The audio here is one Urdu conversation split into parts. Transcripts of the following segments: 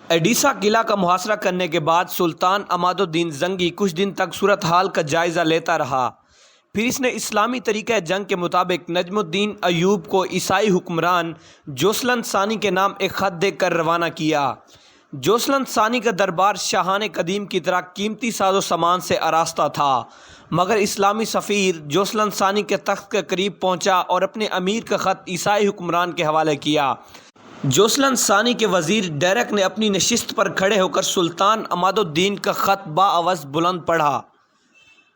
ایڈیسا قلعہ کا محاصرہ کرنے کے بعد سلطان عماد الدین زنگی کچھ دن تک صورتحال کا جائزہ لیتا رہا۔ پھر اس نے اسلامی طریقہ جنگ کے مطابق نجم الدین ایوب کو عیسائی حکمران جوسلن ثانی کے نام ایک خط دے کر روانہ کیا۔ جوسلن ثانی کا دربار شاہان قدیم کی طرح قیمتی ساز و سامان سے آراستہ تھا، مگر اسلامی سفیر جوسلن ثانی کے تخت کے قریب پہنچا اور اپنے امیر کا خط عیسائی حکمران کے حوالے کیا۔ جوسلن ثانی کے وزیر ڈیرک نے اپنی نشست پر کھڑے ہو کر سلطان عماد الدین کا خط باآواز بلند پڑھا۔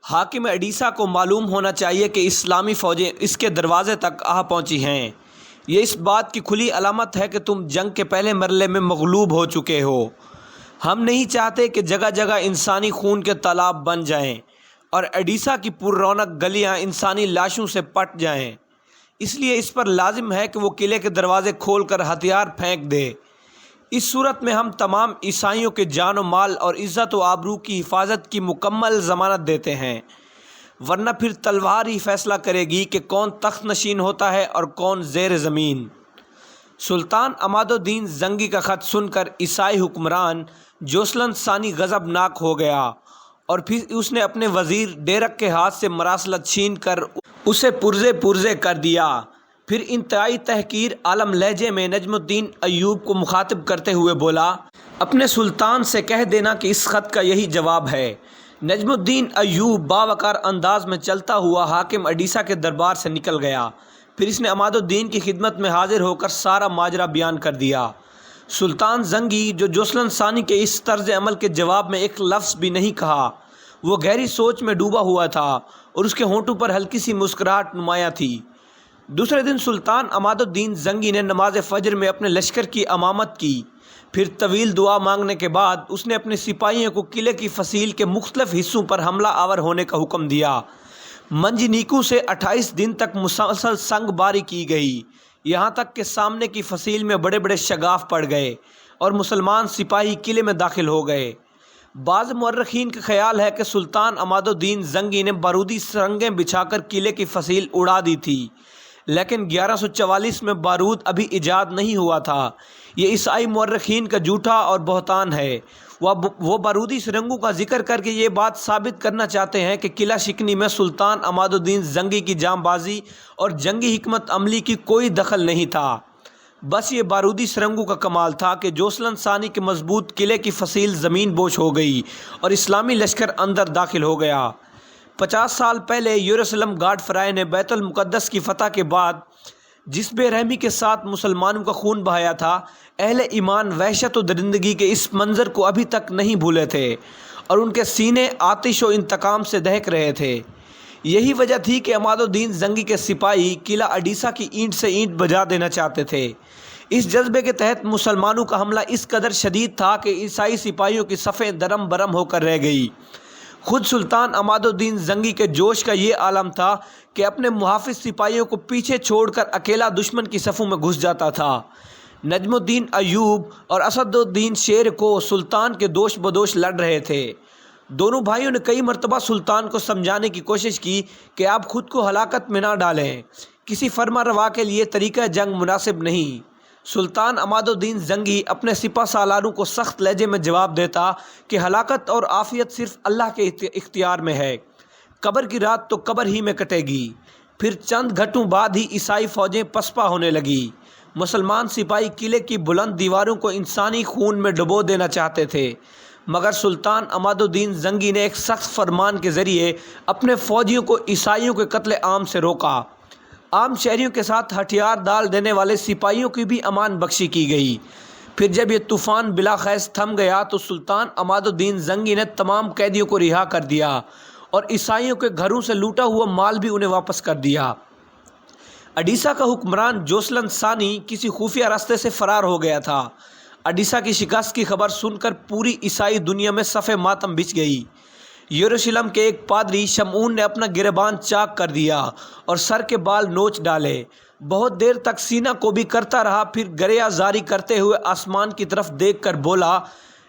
حاکم ایڈیسا کو معلوم ہونا چاہیے کہ اسلامی فوجیں اس کے دروازے تک آ پہنچی ہیں۔ یہ اس بات کی کھلی علامت ہے کہ تم جنگ کے پہلے مرحلے میں مغلوب ہو چکے ہو۔ ہم نہیں چاہتے کہ جگہ جگہ انسانی خون کے تالاب بن جائیں اور ایڈیسا کی پر رونق گلیاں انسانی لاشوں سے پٹ جائیں۔ اس لیے اس پر لازم ہے کہ وہ قلعے کے دروازے کھول کر ہتھیار پھینک دے۔ اس صورت میں ہم تمام عیسائیوں کے جان و مال اور عزت و آبرو کی حفاظت کی مکمل ضمانت دیتے ہیں، ورنہ پھر تلوار ہی فیصلہ کرے گی کہ کون تخت نشین ہوتا ہے اور کون زیر زمین۔ سلطان عماد الدین زنگی کا خط سن کر عیسائی حکمران جوسلن ثانی غضبناک ہو گیا اور پھر اس نے اپنے وزیر ڈیرک کے ہاتھ سے مراسلت چھین کر اسے پرزے کر دیا۔ پھر انتہائی تحقیر عالم لہجے میں نجم الدین ایوب کو مخاطب کرتے ہوئے بولا، اپنے سلطان سے کہہ دینا کہ اس خط کا یہی جواب ہے۔ نجم الدین ایوب باوقار انداز میں چلتا ہوا حاکم ایڈیسا کے دربار سے نکل گیا۔ پھر اس نے عماد الدین کی خدمت میں حاضر ہو کر سارا ماجرا بیان کر دیا۔ سلطان زنگی جو جوسلن ثانی کے اس طرز عمل کے جواب میں ایک لفظ بھی نہیں کہا، وہ گہری سوچ میں ڈوبا ہوا تھا اور اس کے ہونٹوں پر ہلکی سی مسکراہٹ نمایاں تھی۔ دوسرے دن سلطان عماد الدین زنگی نے نماز فجر میں اپنے لشکر کی امامت کی۔ پھر طویل دعا مانگنے کے بعد اس نے اپنے سپاہیوں کو قلعے کی فصیل کے مختلف حصوں پر حملہ آور ہونے کا حکم دیا۔ منجنیکوں سے 28 دن تک مسلسل سنگ باری کی گئی، یہاں تک کہ سامنے کی فصیل میں بڑے بڑے شگاف پڑ گئے اور مسلمان سپاہی قلعے میں داخل ہو گئے۔ بعض مورخین کا خیال ہے کہ سلطان عماد الدین زنگی نے بارودی سرنگیں بچھا کر قلعے کی فصیل اڑا دی تھی، لیکن 1144 میں بارود ابھی ایجاد نہیں ہوا تھا۔ یہ عیسائی مورخین کا جھوٹا اور بہتان ہے۔ وہ بارودی سرنگوں کا ذکر کر کے یہ بات ثابت کرنا چاہتے ہیں کہ قلعہ شکنی میں سلطان عماد الدین زنگی کی جاں بازی اور جنگی حکمت عملی کی کوئی دخل نہیں تھا، بس یہ بارودی سرنگوں کا کمال تھا کہ جوسلن ثانی کے مضبوط قلعے کی فصیل زمین بوش ہو گئی اور اسلامی لشکر اندر داخل ہو گیا۔ 50 سال پہلے یروشلم گاڈ فرائے نے بیت المقدس کی فتح کے بعد جس بے رحمی کے ساتھ مسلمانوں کا خون بہایا تھا، اہل ایمان وحشت و درندگی کے اس منظر کو ابھی تک نہیں بھولے تھے اور ان کے سینے آتش و انتقام سے دہک رہے تھے۔ یہی وجہ تھی کہ عماد الدین زنگی کے سپاہی قلعہ ایڈیسا کی اینٹ سے اینٹ بجا دینا چاہتے تھے۔ اس جذبے کے تحت مسلمانوں کا حملہ اس قدر شدید تھا کہ عیسائی سپاہیوں کی صفیں درم برم ہو کر رہ گئی۔ خود سلطان عماد الدین زنگی کے جوش کا یہ عالم تھا کہ اپنے محافظ سپاہیوں کو پیچھے چھوڑ کر اکیلا دشمن کی صفوں میں گھس جاتا تھا۔ نجم الدین ایوب اور اسد الدین شیر کو سلطان کے دوش بدوش لڑ رہے تھے۔ دونوں بھائیوں نے کئی مرتبہ سلطان کو سمجھانے کی کوشش کی کہ آپ خود کو ہلاکت میں نہ ڈالیں، کسی فرما روا کے لیے طریقہ جنگ مناسب نہیں۔ سلطان عماد الدین زنگی اپنے سپہ سالاروں کو سخت لہجے میں جواب دیتا کہ ہلاکت اور عافیت صرف اللہ کے اختیار میں ہے، قبر کی رات تو قبر ہی میں کٹے گی۔ پھر چند گھنٹوں بعد ہی عیسائی فوجیں پسپا ہونے لگی۔ مسلمان سپاہی قلعے کی بلند دیواروں کو انسانی خون میں ڈبو دینا چاہتے تھے، مگر سلطان عماد الدین زنگی نے ایک سخت فرمان کے ذریعے اپنے فوجیوں کو عیسائیوں کے قتل عام سے روکا۔ عام شہریوں کے ساتھ ہتھیار ڈال دینے والے سپاہیوں کی بھی امان بخشی کی گئی۔ پھر جب یہ طوفان بلاخیز تھم گیا تو سلطان عماد الدین زنگی نے تمام قیدیوں کو رہا کر دیا اور عیسائیوں کے گھروں سے لوٹا ہوا مال بھی انہیں واپس کر دیا۔ ایڈیسا کا حکمران جوسلن ثانی کسی خفیہ راستے سے فرار ہو گیا تھا۔ ایڈیسا کی شکست کی خبر سن کر پوری عیسائی دنیا میں صف ماتم بچھ گئی۔ یروشلم کے ایک پادری شمعون نے اپنا گریبان چاک کر دیا اور سر کے بال نوچ ڈالے۔ بہت دیر تک سینہ کو بھی کرتا رہا، پھر گریہ زاری کرتے ہوئے آسمان کی طرف دیکھ کر بولا،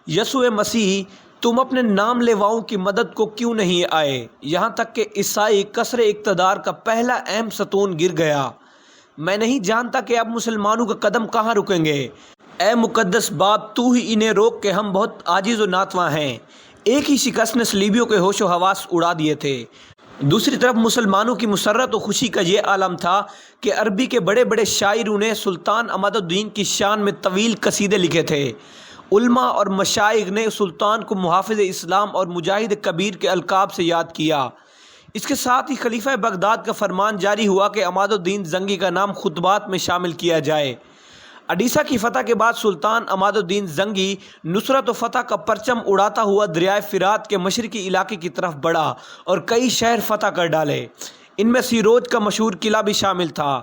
یسوع مسیح، تم اپنے نام لیواؤں کی مدد کو کیوں نہیں آئے؟ یہاں تک کہ عیسائی کثر اقتدار کا پہلا اہم ستون گر گیا۔ میں نہیں جانتا کہ اب مسلمانوں کا قدم کہاں رکیں گے۔ اے مقدس باپ، تو ہی انہیں روک کہ ہم بہت عاجز و ناتواں ہیں۔ ایک ہی شکست نے صلیبیوں کے ہوش و حواس اڑا دیے تھے۔ دوسری طرف مسلمانوں کی مسرت و خوشی کا یہ عالم تھا کہ عربی کے بڑے بڑے شاعروں نے سلطان عماد الدین کی شان میں طویل قصیدے لکھے تھے۔ علماء اور مشائخ نے سلطان کو محافظ اسلام اور مجاہد کبیر کے القاب سے یاد کیا۔ اس کے ساتھ ہی خلیفہ بغداد کا فرمان جاری ہوا کہ عماد الدین زنگی کا نام خطبات میں شامل کیا جائے۔ اڈیسہ کی فتح کے بعد سلطان عماد الدین زنگی نصرت و فتح کا پرچم اڑاتا ہوا دریائے فرات کے مشرقی علاقے کی طرف بڑھا اور کئی شہر فتح کر ڈالے۔ ان میں سیروج کا مشہور قلعہ بھی شامل تھا۔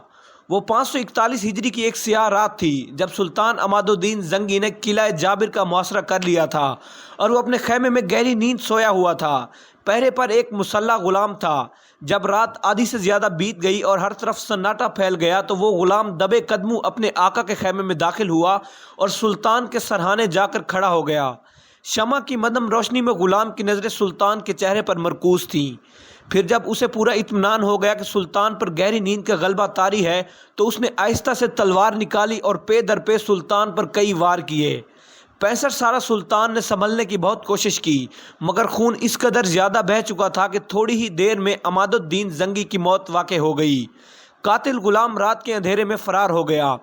وہ 541 ہجری کی ایک سیاہ رات تھی جب سلطان عماد الدین زنگی نے قلعہ جابر کا محاصرہ کر لیا تھا اور وہ اپنے خیمے میں گہری نیند سویا ہوا تھا۔ پہرے پر ایک مسلح غلام تھا۔ جب رات آدھی سے زیادہ بیت گئی اور ہر طرف سناٹا پھیل گیا تو وہ غلام دبے قدموں اپنے آقا کے خیمے میں داخل ہوا اور سلطان کے سرہانے جا کر کھڑا ہو گیا۔ شمع کی مدھم روشنی میں غلام کی نظریں سلطان کے چہرے پر مرکوز تھیں۔ پھر جب اسے پورا اطمینان ہو گیا کہ سلطان پر گہری نیند کا غلبہ طاری ہے تو اس نے آہستہ سے تلوار نکالی اور پے در پے سلطان پر کئی وار کیے۔ 65 سالہ سلطان نے سنبھلنے کی بہت کوشش کی مگر خون اس قدر زیادہ بہہ چکا تھا کہ تھوڑی ہی دیر میں عماد الدین زنگی کی موت واقع ہو گئی۔ قاتل غلام رات کے اندھیرے میں فرار ہو گیا۔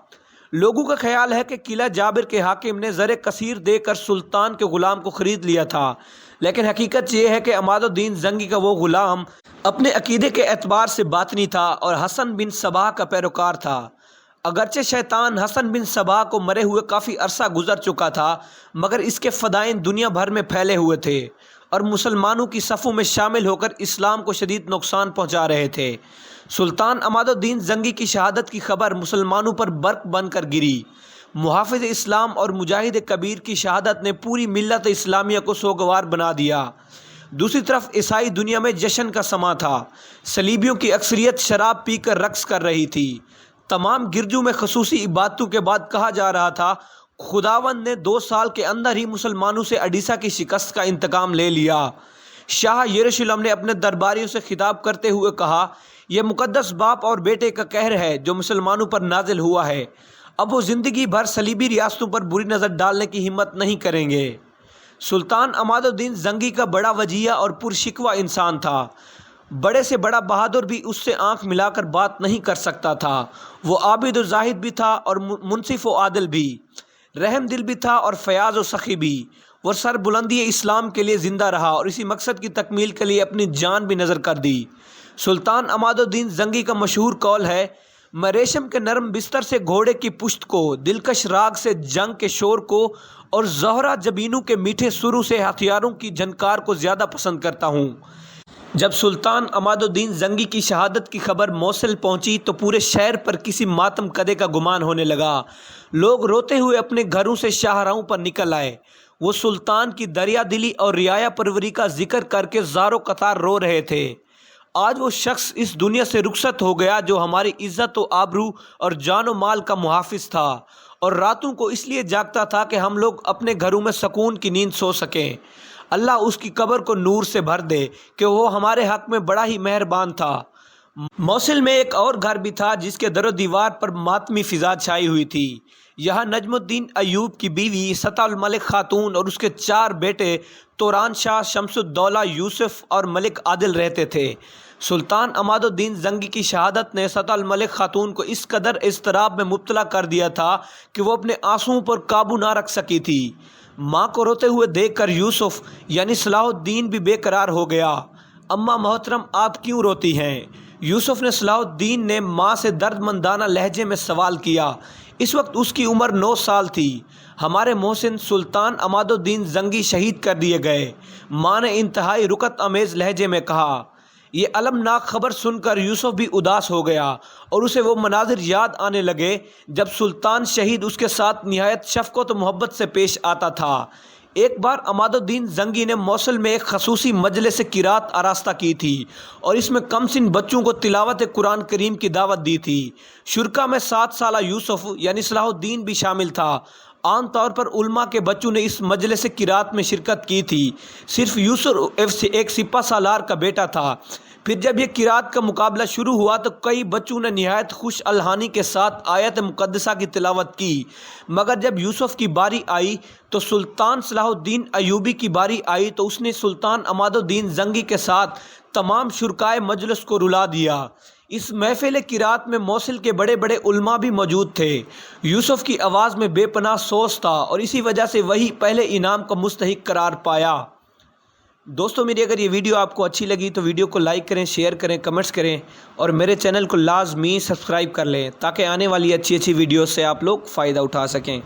لوگوں کا خیال ہے کہ قلعہ جابر کے حاکم نے زر کثیر دے کر سلطان کے غلام کو خرید لیا تھا، لیکن حقیقت یہ ہے کہ عماد الدین زنگی کا وہ غلام اپنے عقیدے کے اعتبار سے باطنی تھا اور حسن بن صباح کا پیروکار تھا۔ اگرچہ شیطان حسن بن صباح کو مرے ہوئے کافی عرصہ گزر چکا تھا مگر اس کے فدائین دنیا بھر میں پھیلے ہوئے تھے اور مسلمانوں کی صفوں میں شامل ہو کر اسلام کو شدید نقصان پہنچا رہے تھے۔ سلطان عماد الدین زنگی کی شہادت کی خبر مسلمانوں پر برق بن کر گری۔ محافظ اسلام اور مجاہد کبیر کی شہادت نے پوری ملت اسلامیہ کو سوگوار بنا دیا۔ دوسری طرف عیسائی دنیا میں جشن کا سماں تھا۔ صلیبیوں کی اکثریت شراب پی کر رقص کر رہی تھی۔ تمام گرجوں میں خصوصی عبادتوں کے بعد کہا جا رہا تھا خداوند نے 2 سال کے اندر ہی مسلمانوں سے اڈیسہ کی شکست کا انتقام لے لیا۔ شاہ یروشلم نے اپنے درباریوں سے خطاب کرتے ہوئے کہا، یہ مقدس باپ اور بیٹے کا قہر ہے جو مسلمانوں پر نازل ہوا ہے۔ اب وہ زندگی بھر صلیبی ریاستوں پر بری نظر ڈالنے کی ہمت نہیں کریں گے۔ سلطان عماد الدین زنگی کا بڑا وجیہ اور پرشکوہ انسان تھا۔ بڑے سے بڑا بہادر بھی اس سے آنکھ ملا کر بات نہیں کر سکتا تھا۔ وہ عابد و زاہد بھی تھا اور منصف و عادل بھی، رحم دل بھی تھا اور فیاض و سخی بھی۔ وہ سر بلندی اسلام کے لیے زندہ رہا اور اسی مقصد کی تکمیل کے لیے اپنی جان بھی نذر کر دی۔ سلطان عماد الدین زنگی کا مشہور قول ہے، میں ریشم کے نرم بستر سے گھوڑے کی پشت کو، دلکش راگ سے جنگ کے شور کو اور زہرہ جبینوں کے میٹھے سروں سے ہتھیاروں کی جھنکار کو زیادہ پسند کرتا ہوں۔ جب سلطان عماد الدین زنگی کی شہادت کی خبر موصل پہنچی تو پورے شہر پر کسی ماتم کدے کا گمان ہونے لگا۔ لوگ روتے ہوئے اپنے گھروں سے شاہراہوں پر نکل آئے۔ وہ سلطان کی دریا دلی اور رعایا پروری کا ذکر کر کے زارو قطار رو رہے تھے۔ آج وہ شخص اس دنیا سے رخصت ہو گیا جو ہماری عزت و آبرو اور جان و مال کا محافظ تھا اور راتوں کو اس لیے جاگتا تھا کہ ہم لوگ اپنے گھروں میں سکون کی نیند سو سکیں۔ اللہ اس کی قبر کو نور سے بھر دے کہ وہ ہمارے حق میں بڑا ہی مہربان تھا۔ موصل میں ایک اور گھر بھی تھا جس کے در و دیوار پر ماتمی فضا چھائی ہوئی تھی۔ یہاں نجم الدین ایوب کی بیوی سطح الملک خاتون اور اس کے 4 بیٹے توران شاہ، شمس الدولہ، یوسف اور ملک عادل رہتے تھے۔ سلطان عماد الدین زنگی کی شہادت نے سطح الملک خاتون کو اس قدر اضطراب میں مبتلا کر دیا تھا کہ وہ اپنے آنسوؤں پر قابو نہ رکھ سکی تھی۔ ماں کو روتے ہوئے دیکھ کر یوسف یعنی صلاح الدین بھی بے قرار ہو گیا۔ اماں محترم، آپ کیوں روتی ہیں؟ یوسف نے صلاح الدین نے ماں سے درد مندانہ لہجے میں سوال کیا۔ اس وقت اس کی عمر 9 سال تھی۔ ہمارے محسن سلطان عماد الدین زنگی شہید کر دیے گئے، ماں نے انتہائی رقت آمیز لہجے میں کہا۔ یہ المناک خبر سن کر یوسف بھی اداس ہو گیا اور اسے وہ مناظر یاد آنے لگے جب سلطان شہید اس کے ساتھ نہایت شفقت و محبت سے پیش آتا تھا۔ ایک بار عماد الدین زنگی نے موصل میں ایک خصوصی مجلس قرات آراستہ کی تھی اور اس میں کم سن بچوں کو تلاوت قرآن کریم کی دعوت دی تھی۔ شرکا میں 7 سالہ یوسف یعنی صلاح الدین بھی شامل تھا۔ عام طور پر علماء کے بچوں نے اس مجلس قرات میں شرکت کی تھی۔ صرف یوسف ایک سپہ سالار کا بیٹا تھا۔ پھر جب یہ قرات کا مقابلہ شروع ہوا تو کئی بچوں نے نہایت خوش الحانی کے ساتھ آیت مقدسہ کی تلاوت کی، مگر جب یوسف کی باری آئی تو سلطان صلاح الدین ایوبی کی باری آئی تو اس نے سلطان عماد الدین زنگی کے ساتھ تمام شرکائے مجلس کو رلا دیا۔ اس محفل قرات میں موصل کے بڑے بڑے علماء بھی موجود تھے۔ یوسف کی آواز میں بے پناہ سوز تھا اور اسی وجہ سے وہی پہلے انعام کا مستحق قرار پایا۔ دوستو میری اگر یہ ویڈیو آپ کو اچھی لگی تو ویڈیو کو لائک کریں، شیئر کریں، کمنٹس کریں اور میرے چینل کو لازمی سبسکرائب کر لیں تاکہ آنے والی اچھی ویڈیوز سے آپ لوگ فائدہ اٹھا سکیں۔